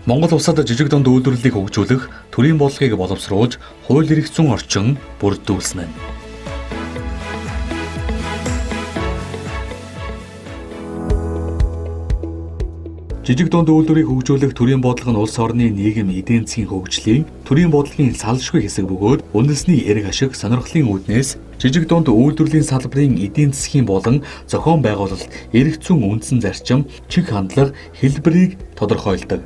Монгол улсад жижиг дунд үйлдвэрлэлийг хөгжүүлэх, төрийн бодлогыг боловсруулж, хууль эрх зүйн орчин бүрдүүлсэн нь. Жижиг дунд үйлдвэрийг хөгжүүлэх төрийн бодлого нь улс орны нийгэм эдийн засгийн хөгжлийн, төрийн бодлогын салшгүй хэсэг бөгөөд үндэсний эрх ашиг сонирхлын үүднээс жижиг дунд үйлдвэрлэлийн салбарын эдийн засгийн болон зохион байгуулалт, эрх зүйн үндсэн зарчим, чиг хандлага, хэлбэрийг тодорхойлдог.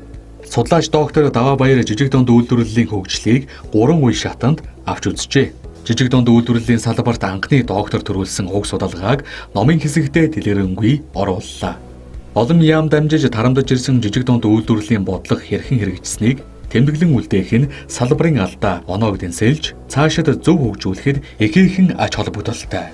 Судлаач доктор Даваа Баяр жижиг дунд үйлдвэрлэлийн хөгжлийг 3 үе шатанд авч үзжээ. Жижиг дунд үйлдвэрлэлийн салбарт анхны доктор төрүүлсэн уг судалгааг номын хэсэгтээ дэлгэрэнгүй орууллаа. Олон яам дамжиж тарамдаж ирсэн жижиг дунд үйлдвэрлэлийн бодлого хэрхэн хэрэгжсэнийг тэмдэглэн үлдээх нь салбарын алдаа оноог дэнсэлж цаашид зөв хөгжүүлэхэд ихээхэн ач холбогдолтой.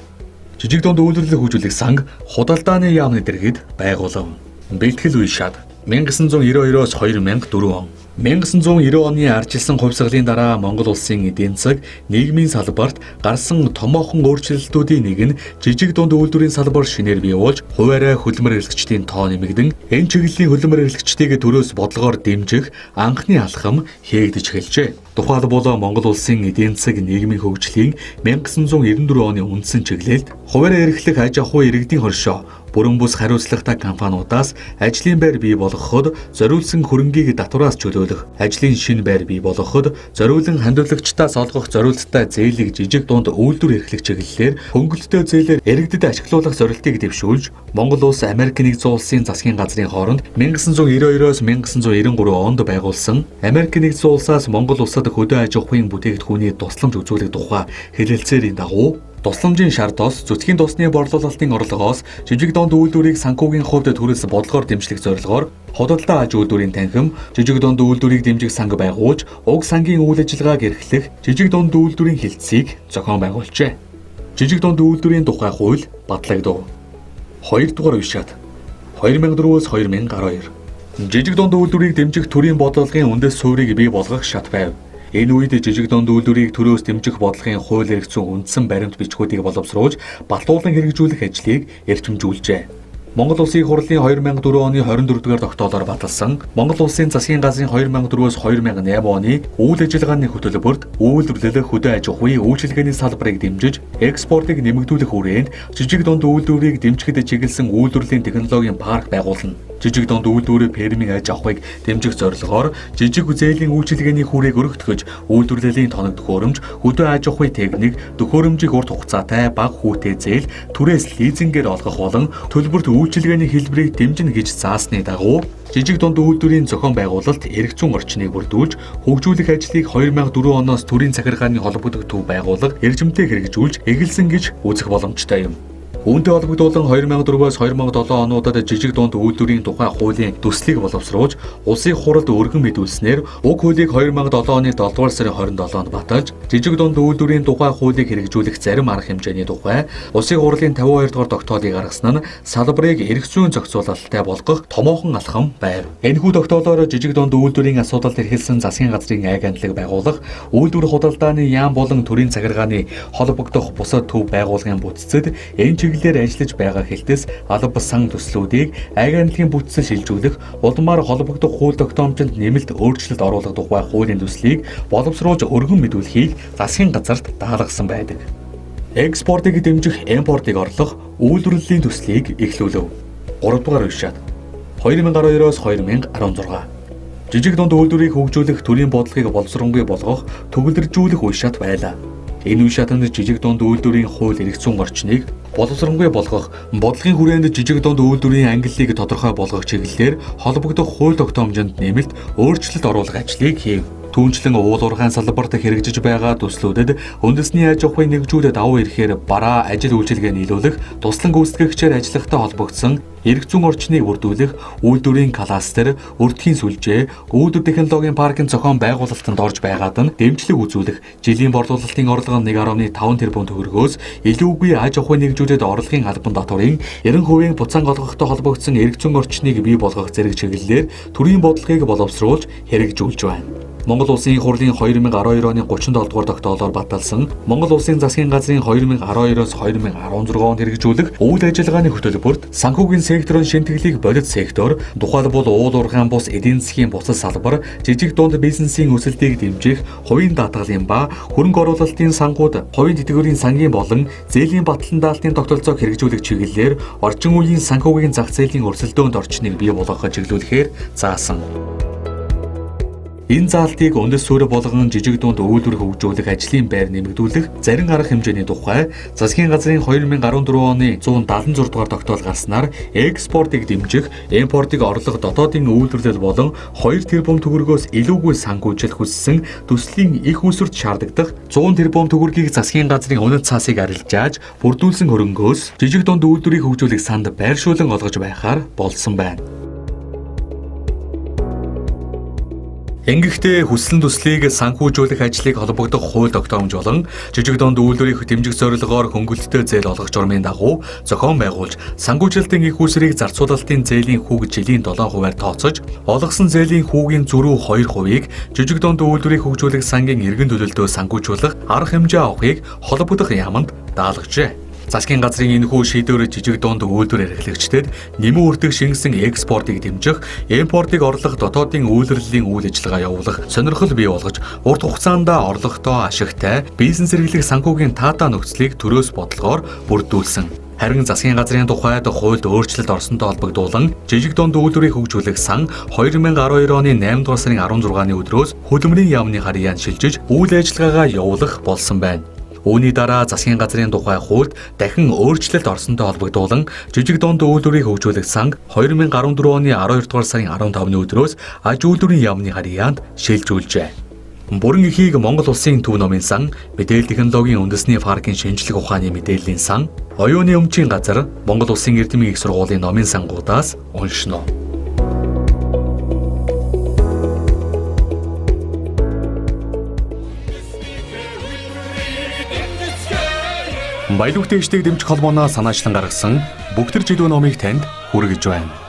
Жижиг дунд үйлдвэрлэлийг хөгжүүлэх санг худалдааны яамны дэргэд байгуулав. Бэлтгэл үе шат 1992-оос 2004 он. 1990 оны ардчилсан хувьсгалын дараа Монгол улсын эдийн засаг, нийгмийн салбарт гарсан томоохон өөрчлөлтүүдийн нэг нь жижиг дунд үйлдвэрийн салбар шинээр бий болж, хуваарай хөдөлмөр эрхлэгчдийн тоо нэмэгдэн, энэ чиглэлийн хөдөлмөр эрхлэгчдийг төрөөс бодлогоор дэмжих анхны алхам хийгдэж эхэлжээ. Тухайлбал Монгол улсын эдийн засаг, нийгмийн хөгжлийн 1994 оны үндсэн чиглэлд хуваарай эрхлэх аж ахуй иргэдийн хоршоо бүрэн бус хариуцлагатай компаниудаас ажлын байр бий болгоход зориулсан хөрөнгийг татвараас чөлөөлөх, ажлын шинэ байр бий болгоход зориулан хандивлагчдаас олгох зориулттай зээлийг жижиг дунд үйлдвэр эрхлэх чиглэлээр хөнгөлөлтөө зээлээр иргэдэд ашиглуулах зорилтыг дэвшүүлж, Монгол улс Америк нэгдсэн улсын засгийн газрын хооронд 1992-оос 1993 онд байгуулсан Америк нэгдсэн улсаас Монгол улсад хөдөө аж ахуйн бүтээгдэхүүний тусламж үзүүлэх тухай хэлэлцээрийн дагуу тусламжийн шаардлагаас зүтгэхийн тусны борлуулалтын орлогоос жижиг дунд үйлдвэрийг санхүүгийн хувьд төрөөс бодлогоор дэмжлэх зорилгоор худалдаа аж үйлдвэрийн танхим жижиг дунд үйлдвэрийг дэмжих санг байгуулж уг сангийн үйл ажиллагааг эрхлэх жижиг дунд үйлдвэрийн хилцээг зохион байгуулжээ. Жижиг дунд үйлдвэрийн тухай хууль батлагдав. 2 дугаар үе шат 2004-өөс 2012. Жижиг дунд үйлдвэрийг дэмжих төрийн бодлогын үндэс суурийг бий болгох шат байв. Энэ үед жижиг дунд үйлдвэрийг төрөөс дэмжих бодлогын хууль эрх зүйн үндсэн баримт бичгүүдийг боловсруулж, батлуулан хэрэгжүүлэх ажлыг эрчимжүүлжээ. Монгол Улсын их хурлын 2004 оны 24-р тогтоолоор баталсан Монгол Улсын засгийн газрын 2004-өөс 2008 оны үйл ажиллагааны хөтөлбөрт үйлдвэрлэл, хөдөө аж ахуйн үйлчилгээний салбарыг дэмжиж, экспортыг нэмэгдүүлэх хүрээнд жижиг дунд үйлдвэрийг дэмжихэд чиглэсэн үйлдвэрлэлийн технологийн парк байгуулна. Жижиг дунд үйлдвэрийн фермийн аж ахуйг дэмжих зорилгоор жижиг зээлийн үйлчилгээний хүрээг өргөтгөж, үйлдвэрлэлийн тоног төхөөрөмж, хөдөө аж ахуй техник, төхөөрөмжийг урт хугацаатай бага хүүтэй зээл, түрээс лизингээр олгох болон төлбөрт үйлчилгээний хэлбэрийг дэмжинэ гэж заасны дагуу жижиг дунд үйлдвэрийн зохион байгуулалт эрх зүйн орчныг бүрдүүлж, хөгжүүлэх ажлыг 2004 оноос төрийн захиргааны холбогдох төв байгууллага эрчимтэй хэрэгжүүлж эхэлсэн гэж үзэх боломжтой юм. Үүнтэй холбогдуулан 2004-өөс 2007 онуудад жижиг дунд үйлдвэрийн тухай хуулийн төслийг боловсруулж, улсын хуралд өргөн мэдүүлснээр уг хуулийг 2007 оны 7 дугаар сарын 27-нд баталж, жижиг дунд үйлдвэрийн тухай хуулийг хэрэгжүүлэх зарим арга хэмжээний тухай улсын хурлын 52 дугаар тогтоолыг гаргасан нь салбарыг эрх зүйн зохицуулалттай болгох томоохон алхам байв. Энэхүү тогтоолоор жижиг дунд үйлдвэрийн асуудалд эрхэлсэн засгийн газрын айг хандлага байгуулах, үйлдвэр худалдааны яам болон төрийн захиргааны холбогдох бусад төв байгууллагын бүтцэд энэ чиглэлээр ажиллаж байгаа хэлтээс алба сан төслүүдийг айг хандлагын бүтцэд шилжүүлэх, улмаар холбогдох хууль тогтоомжинд нэмэлт өөрчлөлт оруулах тухай хуулийн төслийг боловсруулж өргөн мэдүүлэхийг засгийн газарт даалгасан байдаг. Экспортыг дэмжих, импортыг орлох, үйлдвэрлэлийн төслийг эхлүүлв. 3 дугаар үе шат 2012-оос 2016. Жижиг дунд үйлдвэрийг хөгжүүлэх, төрийн бодлогыг боловсронгүй болгох, төгөлдржүүлэх үе шат байлаа. Энэ үе шатанд жижиг дунд үйлдвэрийн хууль эрх зүйн орчныг боловсронгүй болгох, бодлогын хүрээнд жижиг дунд үйлдвэрийн ангиллыг тодорхой болгох чиглэлээр холбогдох хууль тогтоомжинд нэмэлт өөрчлөлт оруулах ажлыг хийв. Түүнчлэн уул уурхайн салбарт хэрэгжиж байгаа төслүүдэд үндэсний аж ахуйн нэгжүүд давуу эрэхээр бараа ажил үйлчилгээ нийлүүлэх, туслан гүйцэтгэгчээр ажиллахтай холбогдсон эрх зүйн орчныг бүрдүүлэх, үйлдвэрийн кластер, өртгийн сүлжээ, үүдэр технологийн паркын зохион байгуулалтанд орж байгаад нь дэмжлэг үзүүлэх, жилийн борлуулалтын орлого нь 1.5 тэрбум төгрөгөөс илүүгүй аж ахуйн нэгжүүдэд орлогын албан татврын 90% буцаан олгохтой холбогдсон эрх зүйн орчныг бий болгох зэрэг чиглэлээр төрийн бодлогыг боловсруулж хэрэгжүүлж байна. Монгол Улсын их хурлын 2012 оны 37 дугаар тогтоолоор баталсан Монгол Улсын засгийн газрын 2012-оос 2016 онд хэрэгжүүлэх үйл ажиллагааны хөтөлбөрт санхүүгийн сектор нь шинэтгэлийг бодит сектор, тухайлбал уул уурхайн бус эдийн засгийн бусад салбар, жижиг дунд бизнесийн өсөлтийг дэмжих хувийн даатгалын ба хөрөнгө оруулалтын сангууд, хувийн тэтгэврийн сангийн болон зээлийн батлан даалтын тогтолцоог хэрэгжүүлэх чиглэлээр орчин үеийн санхүүгийн зах зээлийн өрсөлдөөнд орчныг бий болгоход чиглүүлэхээр заасан. Энэ заалтыг үндэс суурь болгон жижиг дунд үйлдвэр хөгжүүлэх ажлын байр нэмэгдүүлэх зарим арга хэмжээний тухай засгийн газрын 2014 оны 176 дугаар тогтоол гарснаар экспортыг дэмжих, импортыг орлого дотоодын үйлдвэрлэл болон 2 тэрбум төгрөгөөс илүүгүй санхүүжилэх хүссэн төслийн их усүрт шаарддаг 100 тэрбум төгрөгийг засгийн газрын үнэт цаасыг арилжааж бүрдүүлсэн хөрөнгөөс жижиг дунд үйлдвэрийг хөгжүүлэх санд байршуулан олгож байхаар болсон байна. Ингэхдээ хүссэн төслийг санхүүжүүлэх ажлыг холбогдох хууль тогтоомж болон жижиг дунд үйлдвэрийг дэмжих зорилгоор хөнгөлөлттэй зээл олгох журмын дагуу зохион байгуулж санхүүжилтийн их усрыг зарцуулалтын зээлийн хүүг жилийн 7%-аар тооцож олгосон зээлийн хүүгийн зөрүү 2%-ийг жижиг дунд үйлдвэрийг хөгжүүлэх сангийн эргэн төлөлтөө санхүүжүүлэх арга хэмжээ авахыг холбогдох яамд даалгажээ. Засгийн газрын энэхүү шийдвэр жижиг дунд үйлдвэр эрхлэгчдэд нэмэн үрдэх шингэсэн экспортыг дэмжих, импортыг орлох, дотоодын үйлдвэрлэлийн үйл ажиллагаа явуулах сонирхол бий болгож, урт хугацаанд орлоготой ашигтай бизнес эрхлэх санхүүгийн таатай нөхцөлийг төрөөс бодлогоор бүрдүүлсэн. Харин засгийн газрын тухайд хуульд өөрчлөлт орсонтой холбогдуулан жижиг дунд үйлдвэрийг хөгжүүлэх сан 2012 оны 8 дугаар сарын 16-ны өдрөөс хөдөлмөрийн яамны харьяанд шилжиж үйл ажиллагаагаа явуулах болсон байна. Үүний дараа засгийн газрын тухай хуульд дахин өөрчлөлт орсонтой холбогдуулан жижиг дунд үйлдвэрийг хөгжүүлэх санг 2014 оны 12 дугаар сарын 15-ны өдрөөс аж үйлдвэрийн яамны харьяанд шилжүүлжээ. Бүрэн эхийг Монгол улсын төв номын сан, мэдээлэл технологийн үндэсний паркийн шинжлэх ухааны мэдээллийн сан, оюуны өмчийн газар, Монгол улсын эрдэмийн их сургуулийн номын сангуудаас уншно. Баялаг үгтэйчдийг дэмжих холбооноос санаачлан гаргасан Бүгдэр жилүү номыг танд хүргэж байна.